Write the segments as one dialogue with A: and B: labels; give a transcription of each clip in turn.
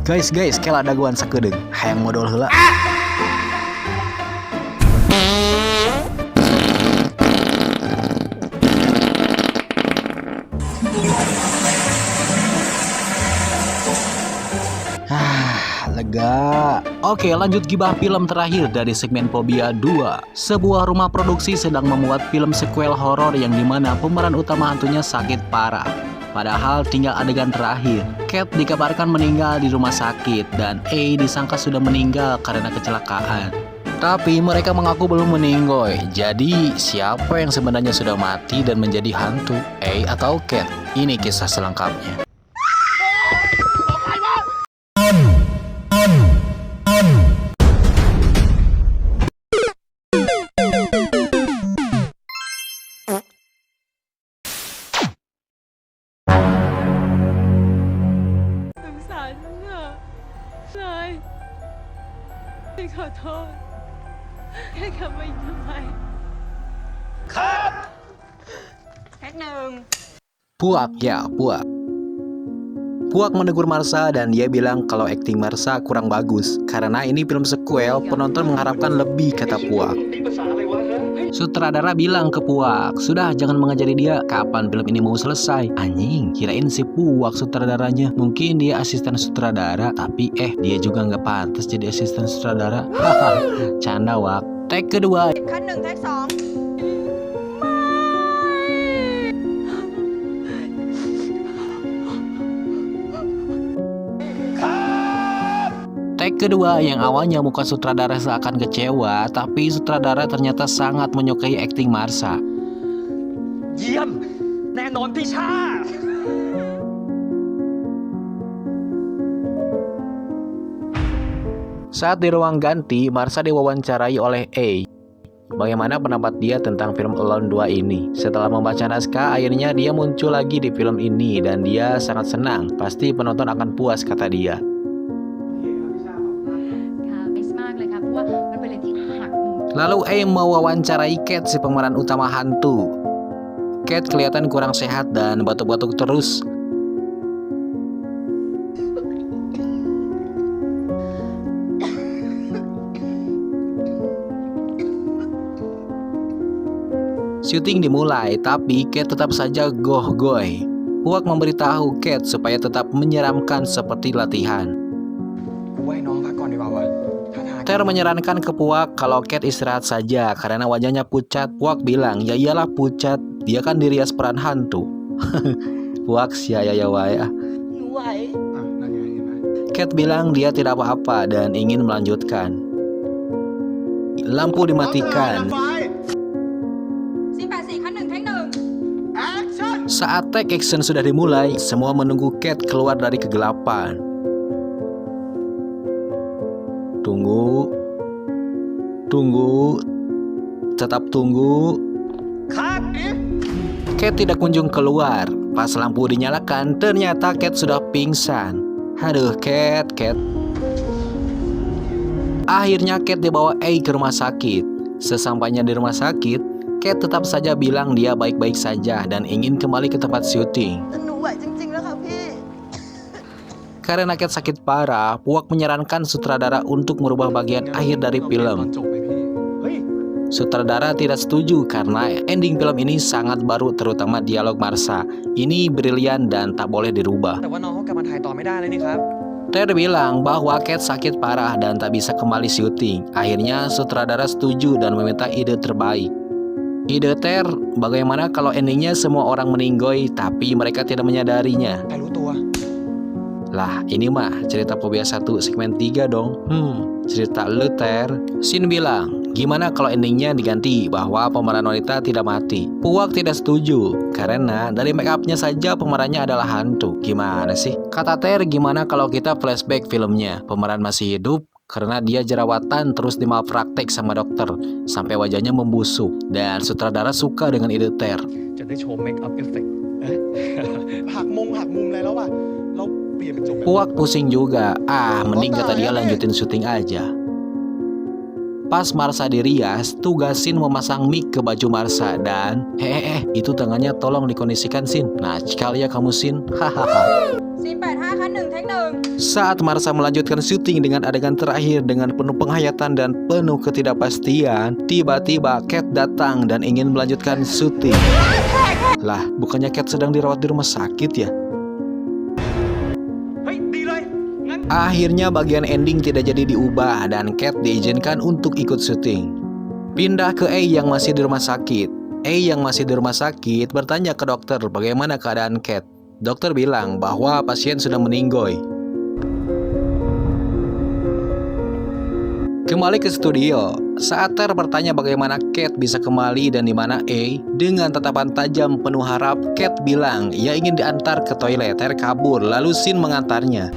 A: Guys, kela daguan sakedeung, hayang modal heula. Lega. Oke, lanjut gibah film terakhir dari segmen Fobia 2. Sebuah rumah produksi sedang membuat film sequel horor yang dimana pemeran utama hantunya sakit parah. Padahal tinggal adegan terakhir. Cat dikabarkan meninggal di rumah sakit dan A disangka sudah meninggal karena kecelakaan. Tapi mereka mengaku belum meninggoy. Jadi siapa yang sebenarnya sudah mati dan menjadi hantu? A atau Cat? Ini kisah selengkapnya. Puak menegur Marsha dan dia bilang kalau akting Marsha kurang bagus. Karena ini film sequel, penonton mengharapkan lebih, kata Puak. Sutradara bilang ke Puak, sudah jangan mengajari dia, kapan film ini mau selesai. Anjing, kirain si Puak sutradaranya. Mungkin dia asisten sutradara, tapi dia juga nggak pantas jadi asisten sutradara. Haha, canda Wak. Take kedua. Take kedua yang awalnya muka sutradara seakan kecewa, tapi sutradara ternyata sangat menyukai akting Marsha.
B: เยี่ยมแน่นอนพี่ชา
A: Saat di ruang ganti, Marsha diwawancarai oleh A. Bagaimana pendapat dia tentang film Alone 2 ini? Setelah membaca naskah, akhirnya dia muncul lagi di film ini dan dia sangat senang. Pasti penonton akan puas, kata dia. Lalu A mewawancarai Cat, si pemeran utama hantu. Cat kelihatan kurang sehat dan batuk-batuk terus. Syuting dimulai, tapi Cat tetap saja goh-goy. Puak memberitahu Cat supaya tetap menyeramkan seperti latihan. Ter menyarankan ke Puak kalau Cat istirahat saja karena wajahnya pucat. Puak bilang, ya iyalah pucat, dia kan dirias peran hantu. Puak siaya waya. Cat bilang dia tidak apa-apa dan ingin melanjutkan. Lampu dimatikan. Saat take action sudah dimulai, semua menunggu Cat keluar dari kegelapan. Tunggu, tetap tunggu. Cat tidak kunjung keluar. Pas lampu dinyalakan, ternyata Cat sudah pingsan. Aduh, Cat. Akhirnya Cat dibawa A ke rumah sakit. Sesampainya di rumah sakit, Cat tetap saja bilang dia baik-baik saja dan ingin kembali ke tempat syuting. Karena Cat sakit parah, Puak menyarankan sutradara untuk merubah bagian akhir dari film. Sutradara tidak setuju karena ending film ini sangat baru, terutama dialog Marsha. Ini brilian dan tak boleh dirubah. Ter bilang bahwa Cat sakit parah dan tak bisa kembali syuting. Akhirnya sutradara setuju dan meminta ide terbaik. Ide Ter, bagaimana kalau endingnya semua orang meninggoy tapi mereka tidak menyadarinya? Lah, ini mah cerita Fobia 1 segmen 3 dong. Cerita lu, Ter. Sin bilang, gimana kalau endingnya diganti bahwa pemeran wanita tidak mati? Puak tidak setuju karena dari make upnya saja pemerannya adalah hantu. Gimana sih? Kata Ter, gimana kalau kita flashback filmnya? Pemeran masih hidup karena dia jerawatan terus dimalpraktek sama dokter sampai wajahnya membusuk. Dan sutradara suka dengan ide Ter.
B: จะได้โชว์เมคอัพเอฟเฟกต์หักมุมอะไรแล้วอ่ะ
A: Puak pusing juga. Mending kata dia lanjutin syuting aja. Pas Marsha dirias, tugasin memasang mic ke baju Marsha dan itu tangannya tolong dikondisikan, Sin. Nah, sekali ya kamu, Sin. Hahaha.
C: Scene 85 คัน1 take 1
A: Saat Marsha melanjutkan syuting dengan adegan terakhir dengan penuh penghayatan dan penuh ketidakpastian, tiba-tiba Cat datang dan ingin melanjutkan syuting. Lah, bukannya Cat sedang dirawat di rumah sakit ya? Akhirnya bagian ending tidak jadi diubah dan Cat diizinkan untuk ikut syuting. Pindah ke A yang masih di rumah sakit. A yang masih di rumah sakit bertanya ke dokter bagaimana keadaan Cat. Dokter bilang bahwa pasien sudah meninggoy. Kembali ke studio. Saat Ter bertanya bagaimana Cat bisa kembali dan di mana A, dengan tatapan tajam penuh harap, Cat bilang ia ingin diantar ke toilet. Ter kabur, lalu Sin mengantarnya.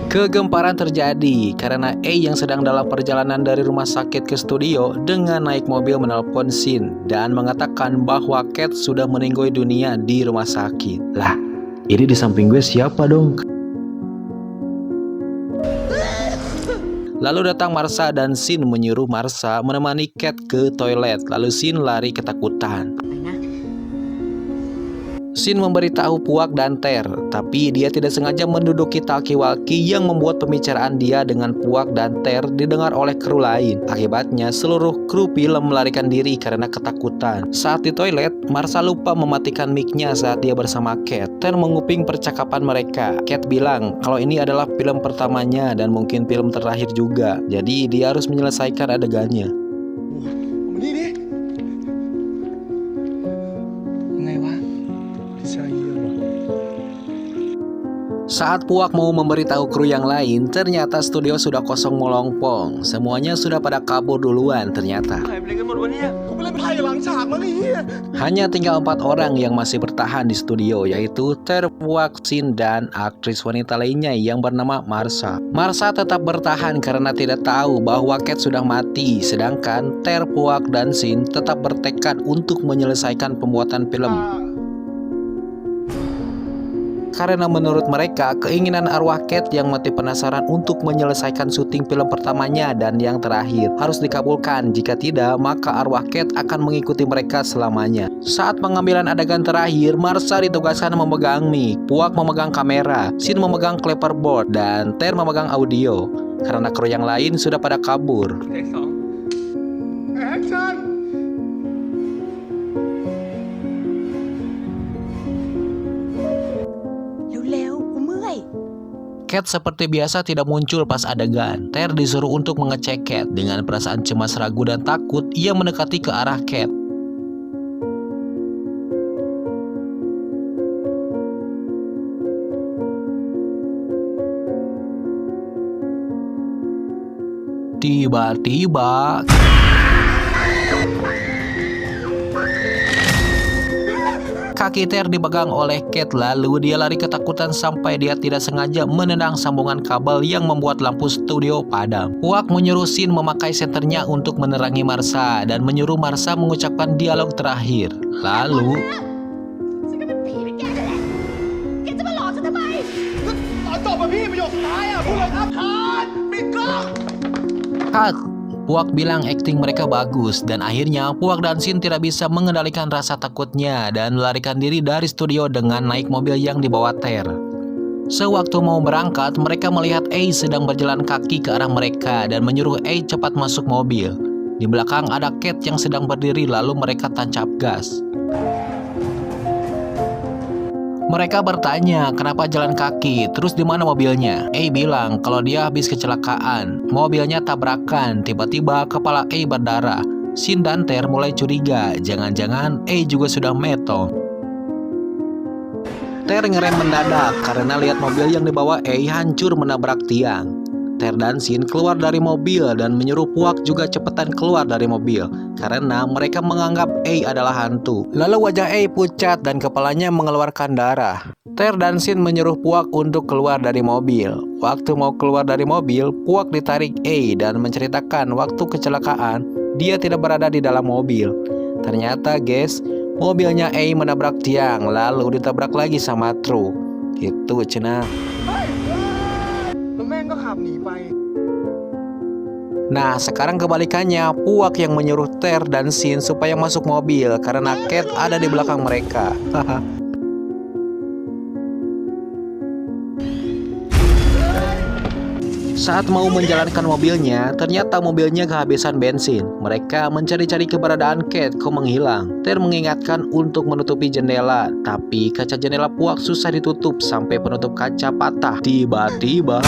A: Kegemparan terjadi karena A yang sedang dalam perjalanan dari rumah sakit ke studio dengan naik mobil menelpon Sin dan mengatakan bahwa Cat sudah meninggoy dunia di rumah sakit. Lah, ini di samping gue siapa dong? Lalu datang Marsha dan Sin menyuruh Marsha menemani Cat ke toilet. Lalu Sin lari ketakutan. Sin memberitahu Puak dan Ter, tapi dia tidak sengaja menduduki talkie-walkie yang membuat pembicaraan dia dengan Puak dan Ter didengar oleh kru lain. Akibatnya seluruh kru film melarikan diri karena ketakutan. Saat di toilet, Marsha lupa mematikan mic-nya saat dia bersama Cat. Ter menguping percakapan mereka. Cat bilang kalau ini adalah film pertamanya dan mungkin film terakhir juga. Jadi dia harus menyelesaikan adegannya. Saat Puak mau memberitahu kru yang lain, ternyata studio sudah kosong melompong. Semuanya sudah pada kabur duluan ternyata. Hanya tinggal 4 orang yang masih bertahan di studio, yaitu Ter, Puak, Sin, dan aktris wanita lainnya yang bernama Marsha. Marsha tetap bertahan karena tidak tahu bahwa Cat sudah mati, sedangkan Ter, Puak, dan Sin tetap bertekad untuk menyelesaikan pembuatan film. Karena menurut mereka, keinginan arwah Cat yang mati penasaran untuk menyelesaikan syuting film pertamanya dan yang terakhir harus dikabulkan. Jika tidak, maka arwah Cat akan mengikuti mereka selamanya. Saat pengambilan adegan terakhir, Marsha ditugaskan memegang mic, Puak memegang kamera, Sin memegang clapperboard, dan Ter memegang audio. Karena kru yang lain sudah pada kabur.
B: Action!
A: Cat seperti biasa tidak muncul pas adegan. Ter disuruh untuk mengecek Cat. Dengan perasaan cemas, ragu, dan takut, ia mendekati ke arah Cat. Tiba-tiba kaki Ter dipegang oleh Cat, lalu dia lari ketakutan sampai dia tidak sengaja menendang sambungan kabel yang membuat lampu studio padam. Puak menyuruh Sin memakai senternya untuk menerangi Marsha dan menyuruh Marsha mengucapkan dialog terakhir. Lalu cut. Puak bilang akting mereka bagus dan akhirnya Puak dan Sin tidak bisa mengendalikan rasa takutnya dan melarikan diri dari studio dengan naik mobil yang dibawa Ter. Sewaktu mau berangkat, mereka melihat A sedang berjalan kaki ke arah mereka dan menyuruh A cepat masuk mobil. Di belakang ada Cat yang sedang berdiri, lalu mereka tancap gas. Mereka bertanya kenapa jalan kaki, terus di mana mobilnya? A bilang kalau dia habis kecelakaan, mobilnya tabrakan, tiba-tiba kepala A berdarah. Sin dan Ter mulai curiga, jangan-jangan A juga sudah metong. Ter ngerem mendadak karena lihat mobil yang dibawa A hancur menabrak tiang. Ter dan Sin keluar dari mobil dan menyuruh Puak juga cepetan keluar dari mobil karena mereka menganggap A adalah hantu. Lalu wajah A pucat dan kepalanya mengeluarkan darah. Ter dan Sin menyuruh Puak untuk keluar dari mobil. Waktu mau keluar dari mobil, Puak ditarik A dan menceritakan waktu kecelakaan dia tidak berada di dalam mobil. Ternyata guys, mobilnya A menabrak tiang lalu ditabrak lagi sama truk. Itu cenah. Nah, sekarang kebalikannya, Puak yang menyuruh Ter dan Shin supaya masuk mobil karena Cat ada di belakang mereka. Saat mau menjalankan mobilnya, ternyata mobilnya kehabisan bensin. Mereka mencari-cari keberadaan Cat kok menghilang. Ter mengingatkan untuk menutupi jendela, tapi kaca jendela Puak susah ditutup sampai penutup kaca patah. Tiba-tiba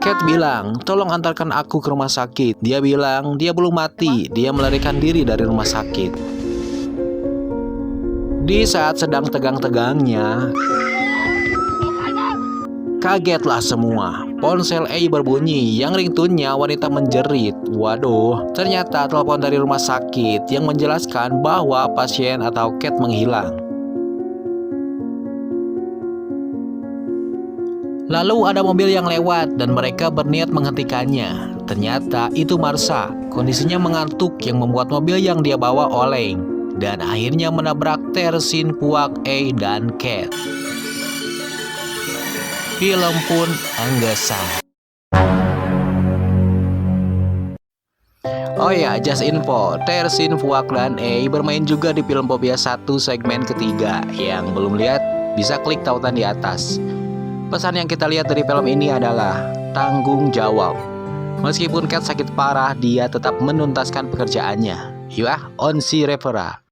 A: Cat bilang, tolong antarkan aku ke rumah sakit. Dia bilang, dia belum mati. Dia melarikan diri dari rumah sakit. Di saat sedang tegang-tegangnya, kagetlah semua. Ponsel A berbunyi, yang ringtone-nya wanita menjerit. Waduh, ternyata telepon dari rumah sakit yang menjelaskan bahwa pasien atau Cat menghilang. Lalu ada mobil yang lewat dan mereka berniat menghentikannya. Ternyata itu Marsha, kondisinya mengantuk yang membuat mobil yang dia bawa oleng. Dan akhirnya menabrak Ter, Shin, Puak, A, dan Cat. Film pun enggesan. Oh ya, just info, Ter, Shin, Puak, dan A bermain juga di film Phobia 1 segmen ketiga. Yang belum lihat, bisa klik tautan di atas. Pesan yang kita lihat dari film ini adalah tanggung jawab. Meskipun Cat sakit parah, dia tetap menuntaskan pekerjaannya. Ya, on si Revera.